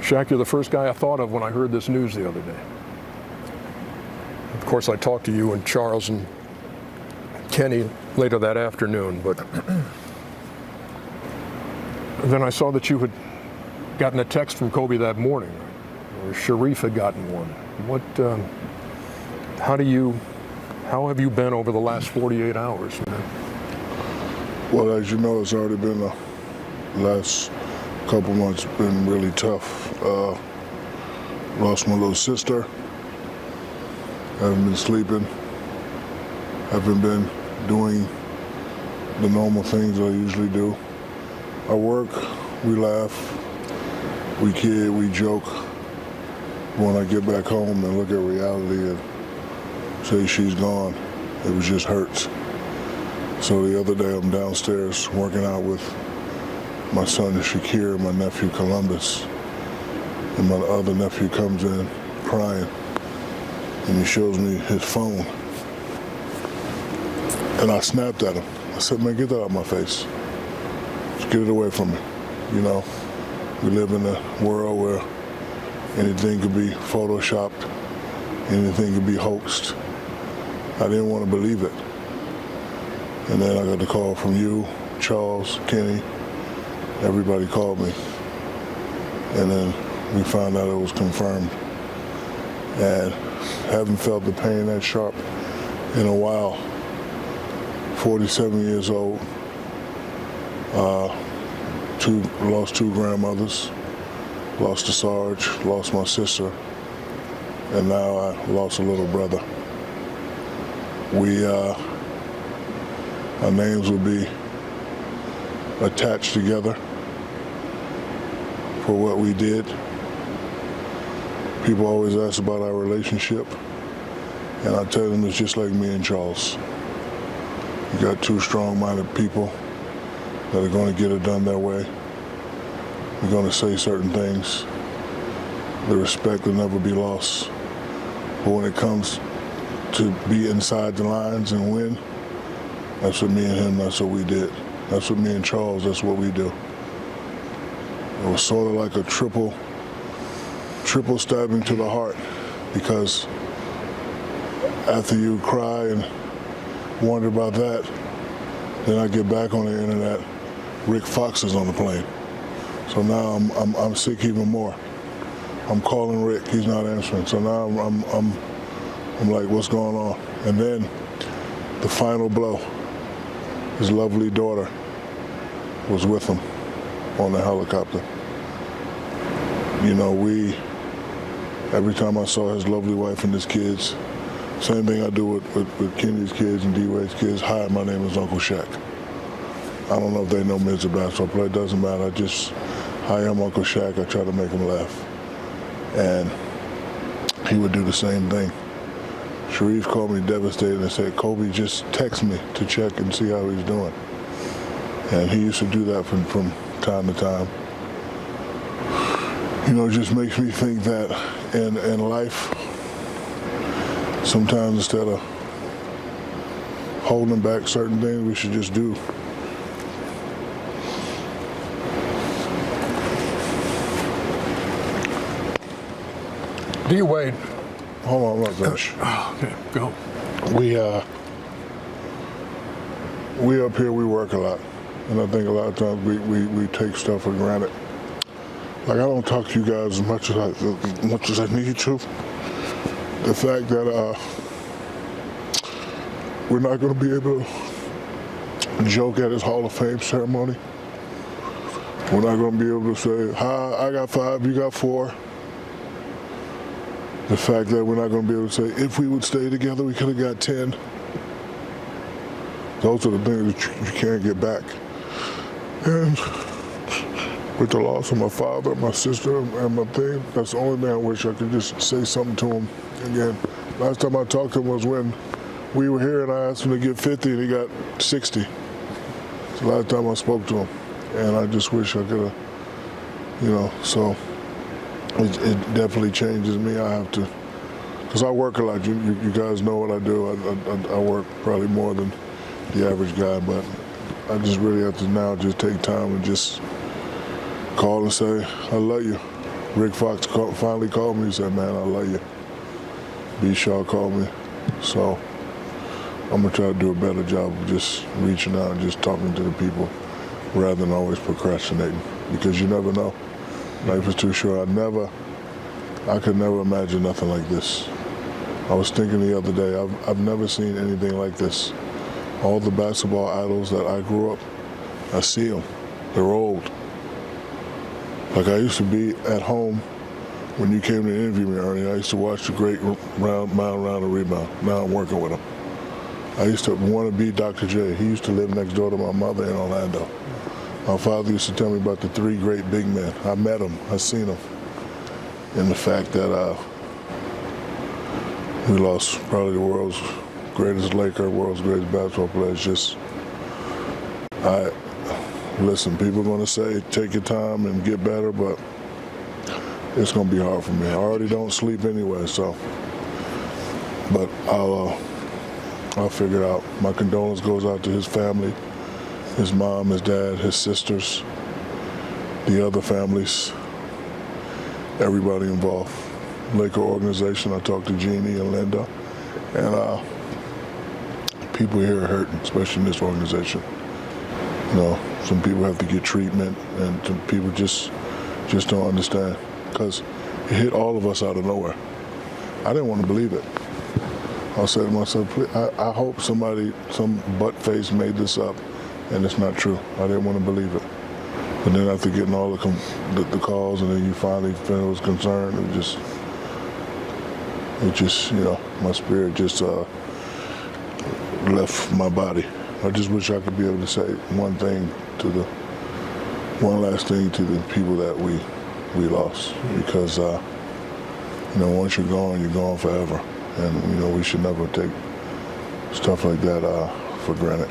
Shaq, you're the first guy I thought of when I heard this news the other day. Of course, I talked to you and Charles and Kenny later that afternoon, but then I saw that you had gotten a text from Kobe that morning, or Sharif had gotten one. How have you been over the last 48 hours, man? Well, as you know, it's already been the last couple months been really tough. Lost my little sister. Haven't been sleeping. Haven't been doing the normal things I usually do. I work, we laugh, we kid, we joke. When I get back home and look at reality and say she's gone, it just hurts. So the other day I'm downstairs working out with my son Shakir and my nephew Columbus. And my other nephew comes in crying and he shows me his phone. And I snapped at him. I said, man, get that out of my face. Just get it away from me. You know, we live in a world where anything could be photoshopped, anything could be hoaxed. I didn't want to believe it. And then I got the call from you, Charles, Kenny, everybody called me. And then we found out it was confirmed. And haven't felt the pain that sharp in a while. 47 years old, lost two grandmothers, lost a Sarge, lost my sister, and now I lost a little brother. Our names will be attached together for what we did. People always ask about our relationship, and I tell them it's just like me and Charles. You got two strong-minded people that are going to get it done their way. We're going to say certain things. The respect will never be lost. But when it comes to be inside the lines and win, that's what me and him, that's what we did. That's what me and Charles, that's what we do. It was sort of like a triple stabbing to the heart, because after you cry and wonder about that, then I get back on the internet, Rick Fox is on the plane. So now I'm sick even more. I'm calling Rick, he's not answering. So now I'm like, what's going on? And then the final blow, his lovely daughter was with him on the helicopter. You know, every time I saw his lovely wife and his kids, same thing I do with Kenny's kids and D-Wade's kids. Hi, my name is Uncle Shaq. I don't know if they know me as a basketball player. It doesn't matter. Hi, I'm Uncle Shaq. I try to make him laugh. And he would do the same thing. Sharif called me devastated and said, Kobe, just text me to check and see how he's doing. And he used to do that from time to time. You know, it just makes me think that in life, sometimes instead of holding back certain things, we should just do. D-Wade. Hold on, I'm not finished. Okay, go. We up here, we work a lot. And I think a lot of times we take stuff for granted. Like, I don't talk to you guys as much as I need to. The fact that we're not going to be able to joke at his Hall of Fame ceremony. We're not going to be able to say, hi, I got 5, you got 4. The fact that we're not going to be able to say, if we would stay together, we could have got 10. Those are the things that you can't get back. And with the loss of my father, my sister, and my thing, that's the only thing I wish I could just say something to him again. Last time I talked to him was when we were here and I asked him to get 50 and he got 60. It's the last time I spoke to him. And I just wish I could have, you know, so it definitely changes me. I have to, because I work a lot. You guys know what I do. I work probably more than the average guy, but I just really have to now just take time and just call and say, I love you. Rick Fox finally called me. He said, "Man, I love you." B. Shaw called me. So I'm going to try to do a better job of just reaching out and just talking to the people rather than always procrastinating, because you never know. Life is too short. I could never imagine nothing like this. I was thinking the other day, I've never seen anything like this. All the basketball idols that I grew up, I see them. They're old. Like I used to be at home when you came to interview me, Ernie. I used to watch the great mile round and rebound. Now I'm working with him. I used to want to be Dr. J. He used to live next door to my mother in Orlando. My father used to tell me about the three great big men. I met them. I seen them. And the fact that we lost probably the world's greatest Laker, world's greatest basketball player. It's just, listen, people are going to say, take your time and get better, but it's going to be hard for me. I already don't sleep anyway, so. But I'll figure it out. My condolence goes out to his family, his mom, his dad, his sisters, the other families, everybody involved. Laker organization, I talked to Jeannie and Linda, and people here are hurting, especially in this organization. You know, some people have to get treatment, and some people just don't understand, because it hit all of us out of nowhere. I didn't want to believe it. I said to myself, I hope some butt-face made this up, and it's not true. I didn't want to believe it. But then after getting all the calls, and then you finally was concerned, it just, you know, my spirit just left my body. I just wish I could be able to say one last thing to the people that we lost, because you know, once you're gone forever, and you know, we should never take stuff like that for granted.